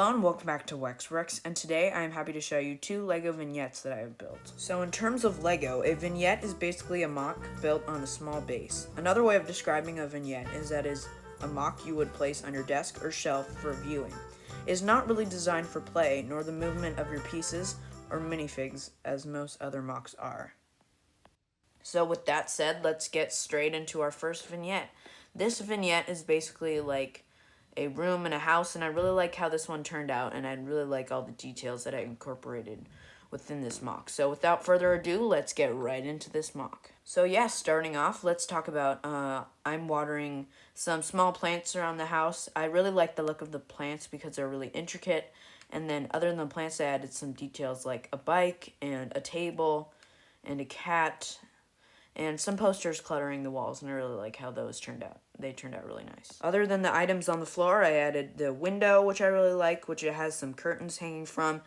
Hello and welcome back to Wexrex, and today I am happy to show you 2 LEGO vignettes that I have built. So in terms of LEGO, a vignette is basically a MOC built on a small base. Another way of describing a vignette is that it is a MOC you would place on your desk or shelf for viewing. It is not really designed for play, nor the movement of your pieces or minifigs as most other MOCs are. So with that said, let's get straight into our first vignette. This vignette is basically like a room in a house, and I really like how this one turned out, and I really like all the details that I incorporated within this MOC. So without further ado, let's get right into this MOC. So yeah, starting off, let's talk about I'm watering some small plants around the house. I really like the look of the plants because they're really intricate, and then other than the plants, I added some details like a bike and a table and a cat and some posters cluttering the walls, and I really like how those turned out. They turned out really nice. Other than the items on the floor, I added the window, which I really like, which it has some curtains hanging from,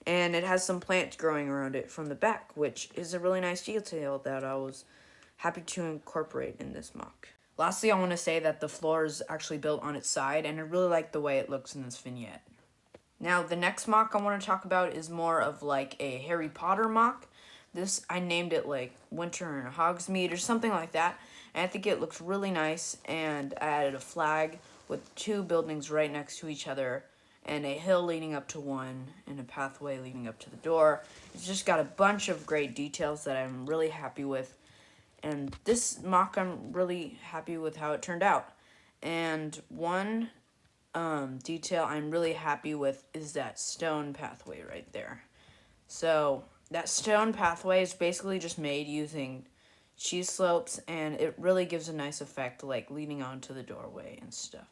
and it has some plants growing around it from the back, which is a really nice detail that I was happy to incorporate in this MOC. Lastly, I want to say that the floor is actually built on its side, and I really like the way it looks in this vignette. Now, the next MOC I want to talk about is more of like a Harry Potter MOC. This, I named it like Winter in Hogsmeade or something like that, and I think it looks really nice, and I added a flag with 2 buildings right next to each other, and a hill leading up to one, and a pathway leading up to the door. It's just got a bunch of great details that I'm really happy with, and this MOC I'm really happy with how it turned out. And one detail I'm really happy with is that stone pathway right there. So that stone pathway is basically just made using cheese slopes, and it really gives a nice effect, like leading onto the doorway and stuff.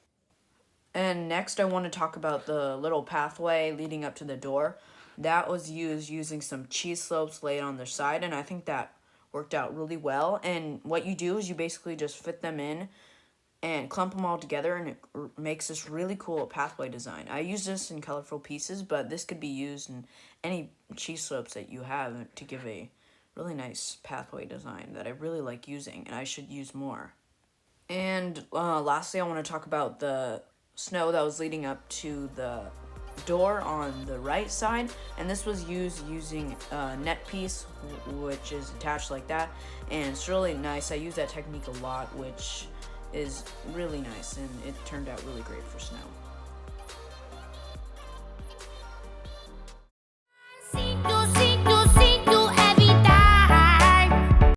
And next I want to talk about the little pathway leading up to the door. That was used using some cheese slopes laid on their side, and I think that worked out really well. And what you do is you basically just fit them in and clump them all together, and it makes this really cool pathway design. I use this in colorful pieces, but this could be used in any cheese slopes that you have to give a really nice pathway design that I really like using, and I should use more. And lastly, I want to talk about the snow that was leading up to the door on the right side, and this was used using a net piece, which is attached like that, and it's really nice. I use that technique a lot, which is really nice, and it turned out really great for snow.